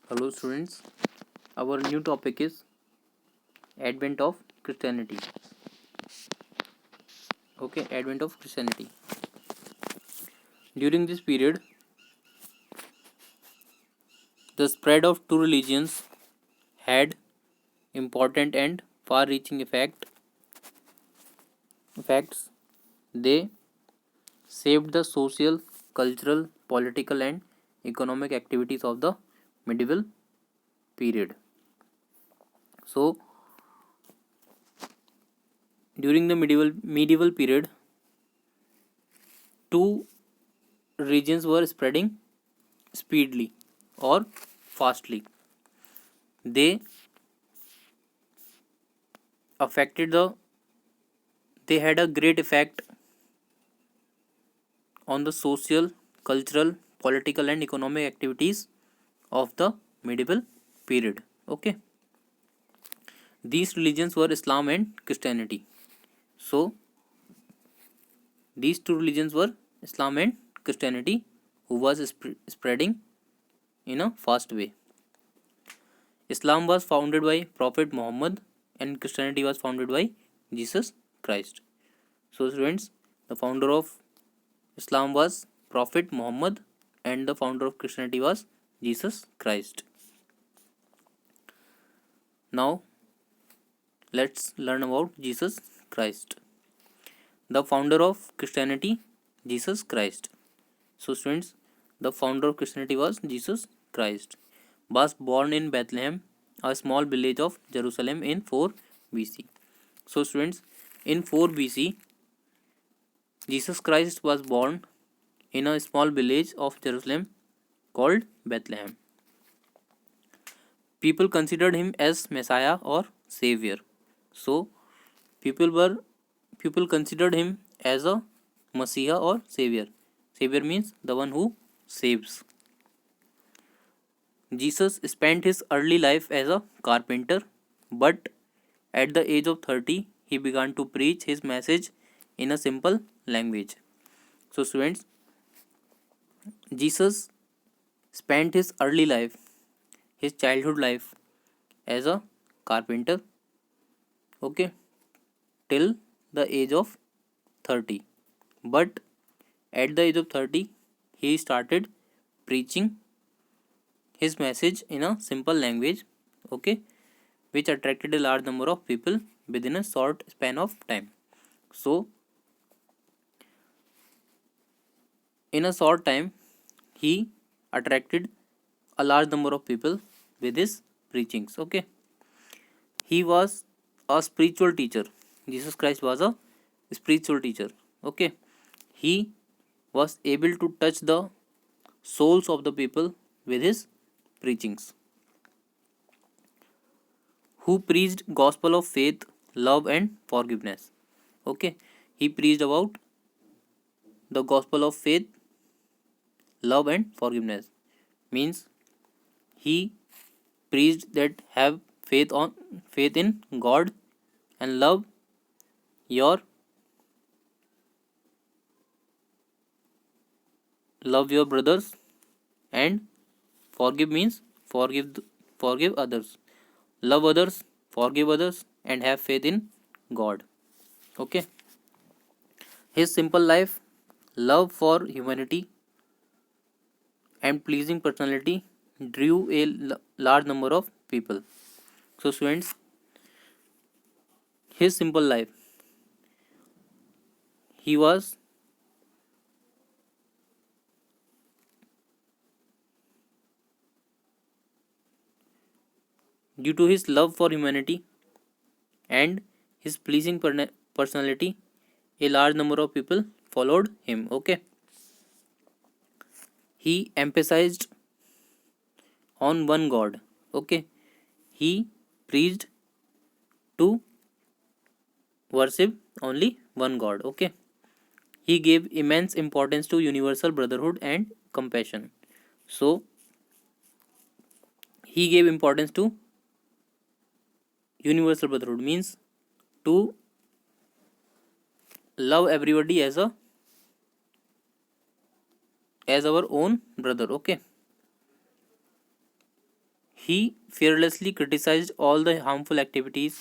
Hello students, our new topic is Advent of Christianity. Okay, Advent of Christianity. During this period, the spread of two religions had important and far-reaching effects. They shaped the social, cultural, political and economic activities of the medieval period. So, during the medieval period, two regions were spreading speedily or fastly. They affected they had a great effect on the social, cultural, political and economic activities of the medieval period. Okay, these religions were Islam and Christianity. So these two religions were Islam and Christianity, who was spreading in a fast way. Islam was founded by Prophet Muhammad and Christianity was founded by Jesus Christ. So students, the founder of Islam was Prophet Muhammad and the founder of Christianity was Jesus Christ. Now let's learn about Jesus Christ, the founder of Christianity, Jesus Christ. So students, the founder of Christianity was Jesus Christ. Was born in Bethlehem, a small village of Jerusalem in 4 BC. So students, in 4 BC, Jesus Christ was born in a small village of Jerusalem called Bethlehem. People considered him as Messiah or Savior. So people considered him as a Messiah or Savior. Savior means the one who saves. Jesus spent his early life as a carpenter, but at the age of 30, he began to preach his message in a simple language. So, students, Jesus spent his early life, his childhood life, as a carpenter, okay, till the age of 30. But at the age of 30, he started preaching his message in a simple language, okay, which attracted a large number of people within a short span of time. So, in a short time, he attracted a large number of people with his preachings. Okay, he was a spiritual teacher. Jesus Christ was a spiritual teacher. Okay, he was able to touch the souls of the people with his preachings. Who preached gospel of faith, love, and forgiveness. Okay, he preached about the gospel of faith, love, and forgiveness. Means he preached that have faith in God and your love your brothers and forgive means forgive others, love others, forgive others and have faith in God. Okay, his simple life, love for humanity and pleasing personality drew a large number of people. So students, his simple life, he was due to his love for humanity and his pleasing personality, a large number of people followed him. Okay, he emphasized on one God. Okay, he preached to worship only one God. Okay, he gave immense importance to universal brotherhood and compassion. So he gave importance to universal brotherhood means to love everybody as our own brother. Okay, He fearlessly criticized all the harmful activities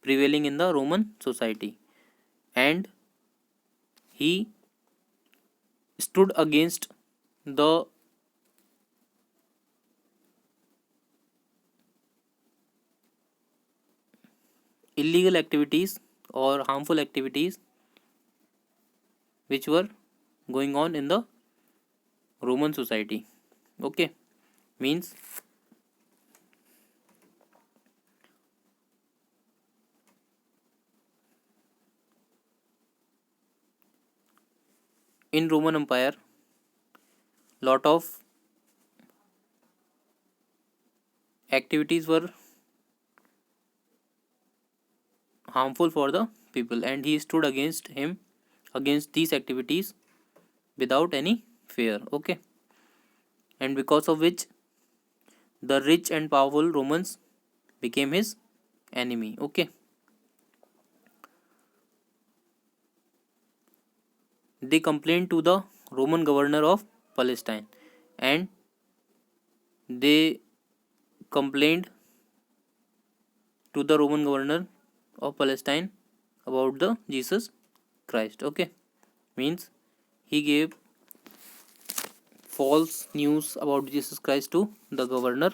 prevailing in the Roman society, and he stood against the illegal activities or harmful activities which were going on in the Roman society. Okay, means in Roman Empire, lot of activities were harmful for the people, and he stood against these activities without any fear. Okay, and because of which the rich and powerful Romans became his enemy. Okay, they complained to the Roman governor of Palestine, and they complained to the Roman governor of Palestine about the Jesus Christ. Okay, means he gave false news about Jesus Christ to the governor,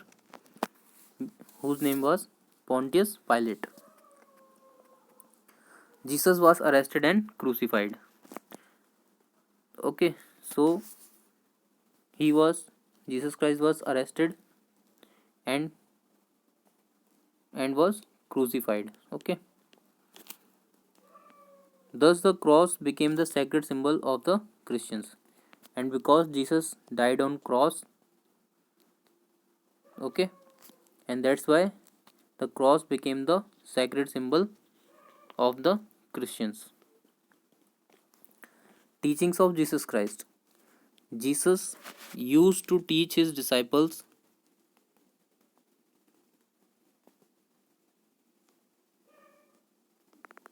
whose name was Pontius Pilate. Jesus was arrested and crucified. Okay, so he was Jesus Christ was arrested and was crucified. Okay, thus the cross became the sacred symbol of the Christians, and because Jesus died on cross, okay, and that's why the cross became the sacred symbol of the Christians. Teachings of Jesus Christ. Jesus used to teach his disciples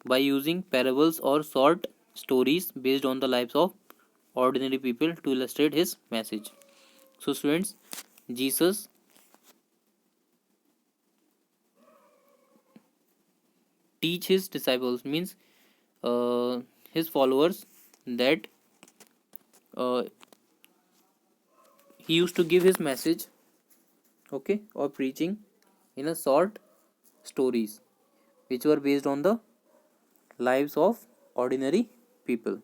by using parables or short stories based on the lives of ordinary people to illustrate his message. So, students, Jesus teach his disciples means uh, his followers that uh, he used to give his message, okay, or preaching in a short stories which were based on the lives of ordinary people.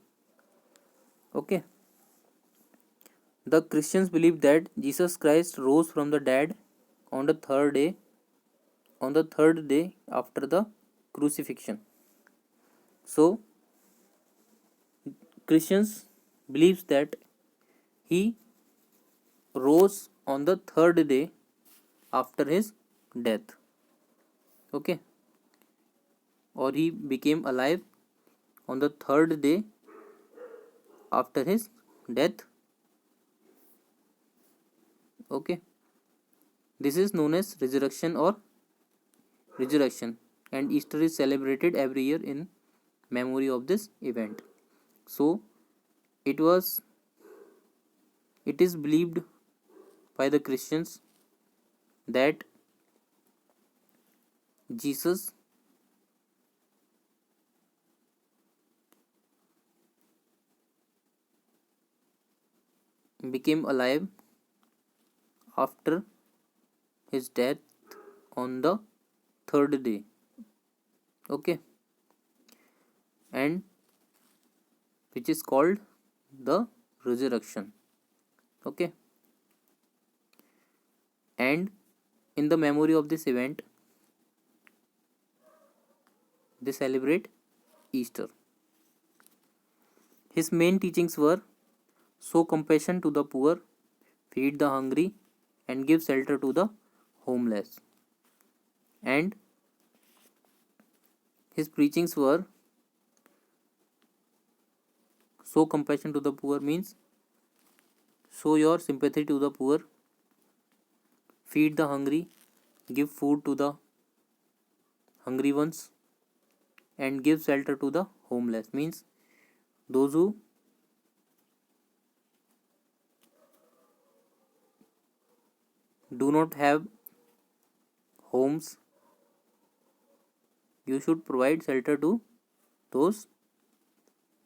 Okay, the Christians believe that Jesus Christ rose from the dead on the third day after the crucifixion. So Christians believes that he rose on the third day after his death. Okay, or he became alive on the third day after his death. Okay, this is known as resurrection, and Easter is celebrated every year in memory of this event. So it was it is believed by the Christians that Jesus became alive after his death on the third day. Okay, and which is called the resurrection. Okay, and in the memory of this event, they celebrate Easter. His main teachings were show compassion to the poor, feed the hungry, and give shelter to the homeless. And his preachings were show compassion to the poor means show your sympathy to the poor, feed the hungry, give food to the hungry ones, and give shelter to the homeless means those who do not have homes. You should provide shelter to those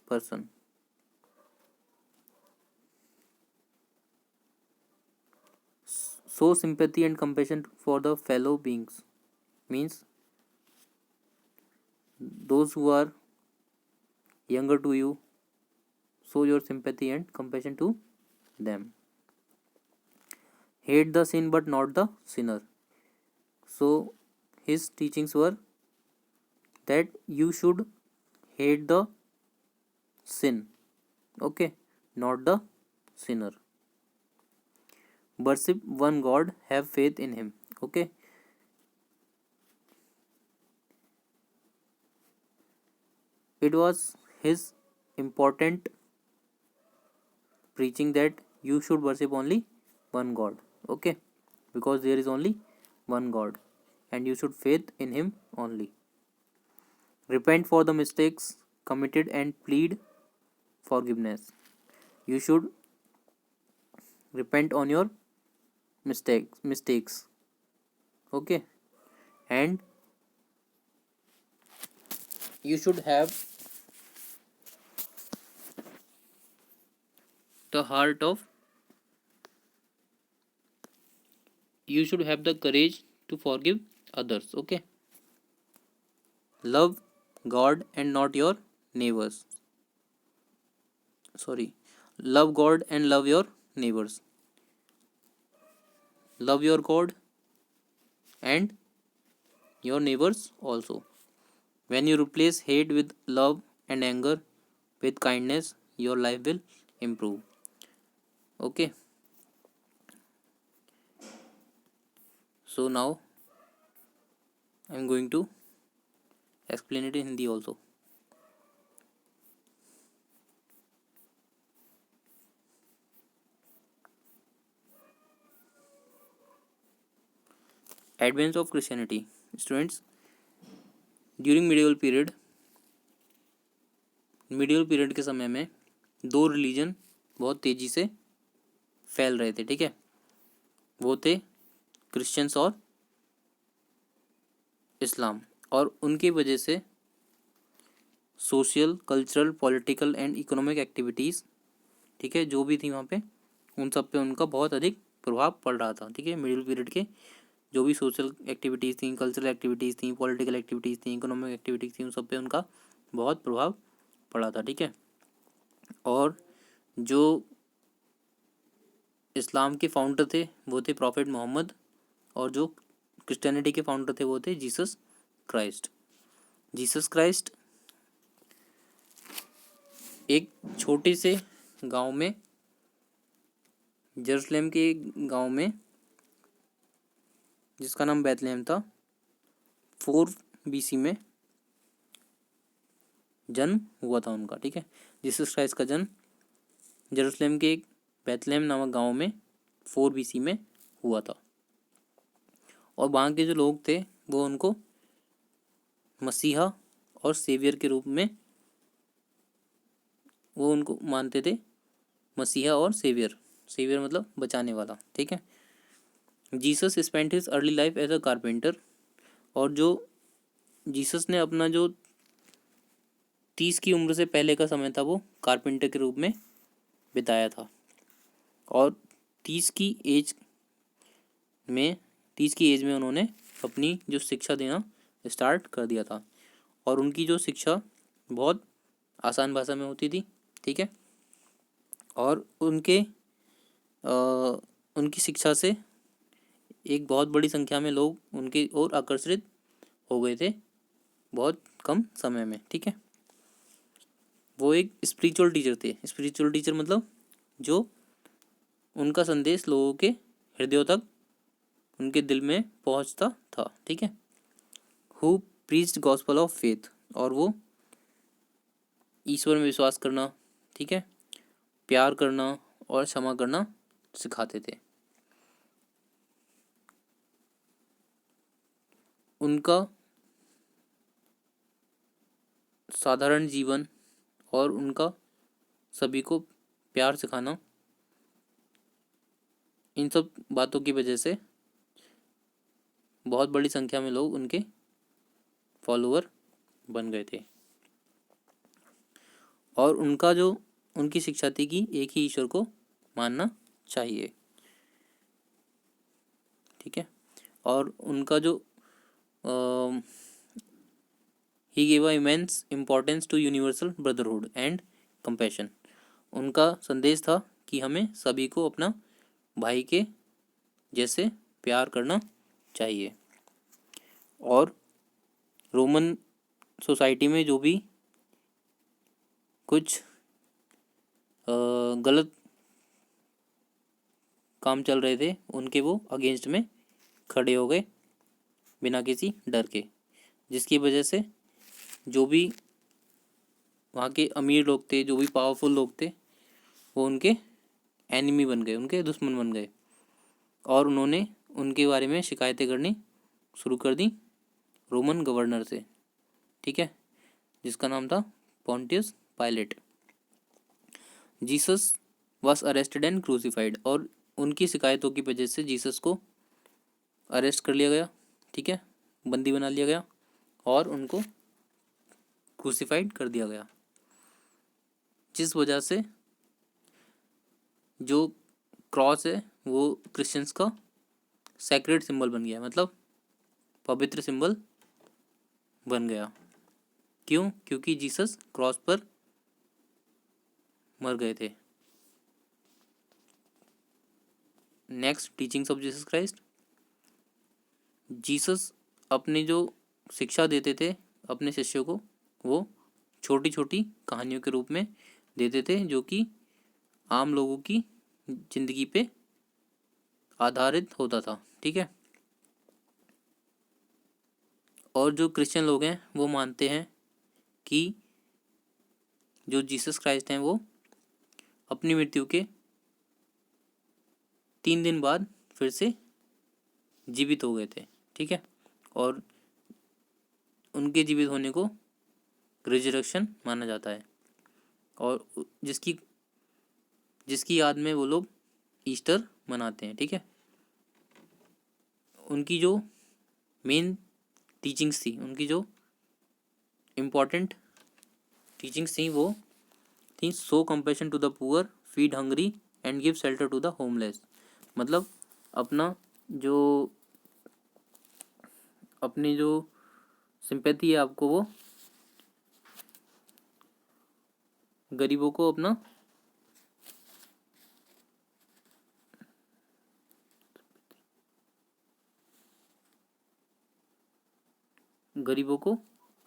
person. Show sympathy and compassion for the fellow beings, means those who are younger to you. Show your sympathy and compassion to them. Hate the sin but not the sinner. So his teachings were that you should hate the sin, okay, not the sinner. Worship one God, have faith in him, okay. It was his important preaching that you should worship only one God, okay, because there is only one God and you should faith in him only. Repent for the mistakes committed and plead forgiveness. You should repent on your mistakes, okay, and you should have the heart of, you should have the courage to forgive others, okay. Love God and not your neighbors. Sorry, love God and love your neighbors. Love your God and your neighbors also. When you replace hate with love and anger with kindness, your life will improve, okay. So now I am going to explain it in Hindi also. Advance of Christianity. Students, during medieval period के समय में दो religion बहुत तेज़ी से फैल रहे थे, ठीक है। वो थे क्रिश्चियंस और इस्लाम, और उनकी वजह से social, cultural, political and economic activities, ठीक है, जो भी थी वहाँ पे, उन सब पे उनका बहुत अधिक प्रभाव पड़ रहा था, ठीक है। मिडिल पीरियड के जो भी सोशल एक्टिविटीज़ थी, कल्चरल एक्टिविटीज़ थी, पॉलिटिकल एक्टिविटीज़ थी, इकोनॉमिक एक्टिविटीज़ थी, उन सब पे उनका बहुत प्रभाव पड़ा था, ठीक है। और जो इस्लाम के फाउंडर थे वो थे प्रॉफिट मोहम्मद, और जो क्रिश्चियनिटी के फाउंडर थे वो थे जीसस क्राइस्ट। जीसस क्राइस्ट एक छोटे से गांव में, यरूशलेम के गांव में, जिसका नाम बैतलहम था, 4 BC में जन्म हुआ था उनका, ठीक है। जीसस क्राइस्ट का जन्म यरूशलेम के एक बैतलहम नामक गांव में 4 BC में हुआ था, और वहाँ के जो लोग थे वो उनको मसीहा और सेवियर के रूप में वो उनको मानते थे। मसीहा और सेवियर, सेवियर मतलब बचाने वाला, ठीक है। Jesus spent his early life as a carpenter, और जो जीसस ने अपना जो 30 की उम्र से पहले का समय था वो कारपेंटर के रूप में बिताया था, और 30 की एज में उन्होंने अपनी जो शिक्षा देना स्टार्ट कर दिया था, और उनकी जो शिक्षा बहुत आसान भाषा में होती थी, ठीक है। और उनकी शिक्षा से एक बहुत बड़ी संख्या में लोग उनके ओर आकर्षित हो गए थे बहुत कम समय में, ठीक है। वो एक स्पिरिचुअल टीचर थे। स्पिरिचुअल टीचर मतलब जो उनका संदेश लोगों के हृदयों तक, उनके दिल में पहुंचता था, ठीक है। Who preached gospel of faith, और वो ईश्वर में विश्वास करना, ठीक है, प्यार करना और क्षमा करना सिखाते थे। उनका साधारण जीवन और उनका सभी को प्यार सिखाना, इन सब बातों की वजह से बहुत बड़ी संख्या में लोग उनके फॉलोअर बन गए थे। और उनकी शिक्षा थी कि एक ही ईश्वर को मानना चाहिए, ठीक है। और उनका जो he gave immense importance to universal brotherhood and compassion. उनका संदेश था कि हमें सभी को अपना भाई के जैसे प्यार करना चाहिए। और रोमन सोसाइटी में जो भी कुछ गलत काम चल रहे थे उनके वो अगेंस्ट में खड़े हो गए बिना किसी डर के, जिसकी वजह से जो भी वहाँ के अमीर लोग थे, जो भी पावरफुल लोग थे, वो उनके एनिमी बन गए, उनके दुश्मन बन गए। और उन्होंने उनके बारे में शिकायतें करनी शुरू कर दी रोमन गवर्नर से, ठीक है, जिसका नाम था Pontius pilot. Jesus was arrested and crucified. और उनकी शिकायतों की वजह से जीसस को अरेस्ट कर लिया गया, ठीक है, बंदी बना लिया गया और उनको क्रूसिफाइड कर दिया गया, जिस वजह से जो क्रॉस है वो क्रिश्चियंस का सैक्रेड सिंबल बन गया, मतलब पवित्र सिंबल बन गया। क्यों? क्योंकि जीसस क्रॉस पर मर गए थे। Next, teachings of Jesus Christ. Jesus अपने जो शिक्षा देते थे अपने शिष्यों को, वो छोटी छोटी कहानियों के रूप में देते थे, जो कि आम लोगों की जिंदगी पे आधारित होता था, ठीक है। और जो क्रिश्चियन लोग हैं वो मानते हैं कि जो जीसस क्राइस्ट हैं वो अपनी मृत्यु के 3 दिन बाद फिर से जीवित हो गए थे, ठीक है। और उनके जीवित होने को रिजरेक्शन माना जाता है, और जिसकी याद में वो लोग ईस्टर मनाते हैं, ठीक है। उनकी जो मेन टीचिंग्स थी, उनकी जो इम्पोर्टेंट टीचिंग्स थी वो थी show compassion to the poor, feed hungry and give shelter to the homeless. मतलब अपनी जो सिंपैथी है आपको वो गरीबों को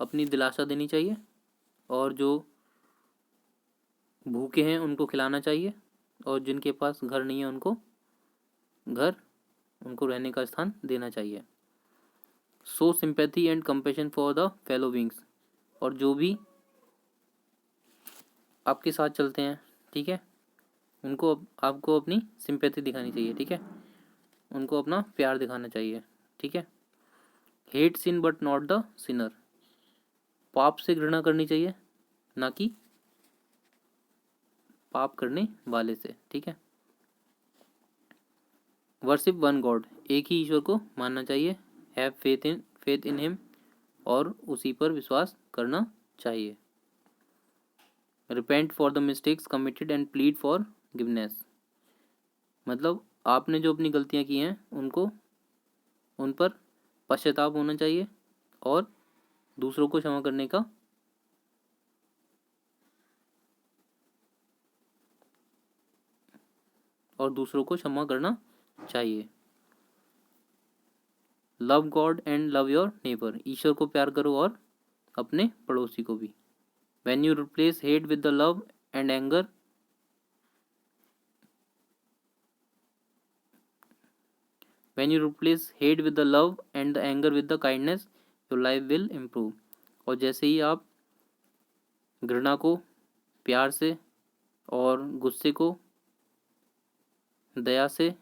अपनी दिलासा देनी चाहिए, और जो भूखे हैं उनको खिलाना चाहिए, और जिनके पास घर नहीं है उनको रहने का स्थान देना चाहिए। So sympathy and compassion for the fellow beings. और जो भी आपके साथ चलते हैं, ठीक है, उनको आपको अपनी सिंपैथी दिखानी चाहिए, ठीक है, उनको अपना प्यार दिखाना चाहिए, ठीक है। Hate sin but not the sinner. पाप से घृणा करनी चाहिए, ना कि पाप करने वाले से, ठीक है। Worship one God. एक ही ईश्वर को मानना चाहिए। Have faith in him. और उसी पर विश्वास करना चाहिए। Repent for the mistakes committed and plead for givenness. मतलब आपने जो अपनी गलतियां की हैं उन पर पश्चाताप होना चाहिए, और दूसरों को क्षमा करने का करना चाहिए। Love God and love your neighbour. ईश्वर को प्यार करो और अपने पड़ोसी को भी। When you replace hate with the love and anger, when you replace hate with the love and the anger with the kindness, your life will improve. और जैसे ही आप घृणा को प्यार से और गुस्से को दया से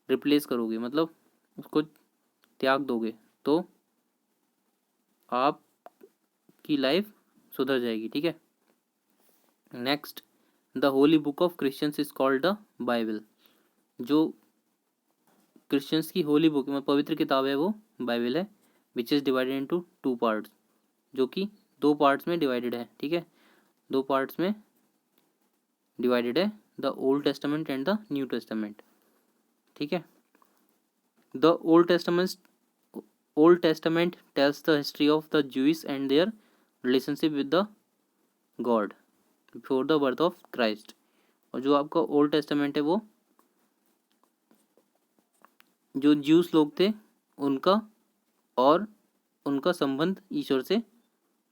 रिप्लेस करोगे, मतलब उसको त्याग दोगे, तो आपकी लाइफ सुधर जाएगी, ठीक है। Next, the Holi book of Christians is called the Bible. जो क्रिश्चियंस की होली बुक में पवित्र किताब है वो बाइबल है, which is divided into 2 parts, जो कि 2 पार्ट्स में डिवाइडेड है, ठीक है, 2 पार्ट्स में डिवाइडेड है, the old testament and the new testament, ठीक है। The old testament tells the history of the Jewish and their relationship with the God before the birth of Christ. और जो आपका ओल्ड टेस्टामेंट है वो जो ज्यूस लोग थे उनका और उनका संबंध ईश्वर से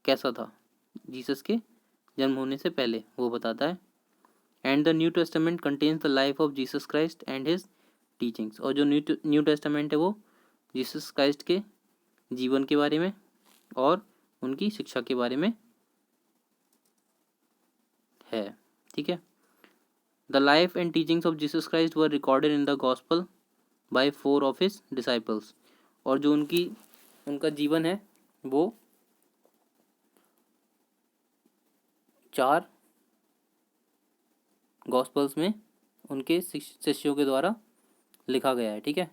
कैसा था जीसस के जन्म होने से पहले, वो बताता है। And the new testament contains the life of Jesus Christ and his teachings. और जो न्यू टेस्टामेंट है वो जीसस क्राइस्ट के जीवन के बारे में और उनकी शिक्षा के बारे में है, ठीक है। The life and teachings of Jesus Christ were recorded in the gospel by 4 of his disciples. और जो उनका जीवन है वो 4 गॉस्पल्स में उनके शिष्यों के द्वारा लिखा गया है, ठीक है,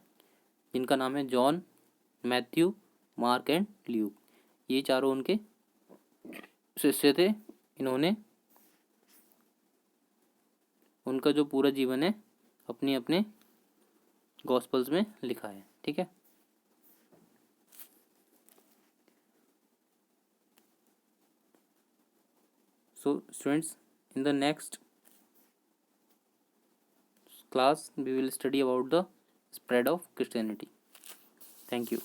जिनका नाम है John, Matthew, mark and Luke. ये चारों उनके शिष्य थे। इन्होंने उनका जो पूरा जीवन है अपने अपने गॉस्पल्स में लिखा है, ठीक है। So students, in the next class we will study about the spread of Christianity. Thank you.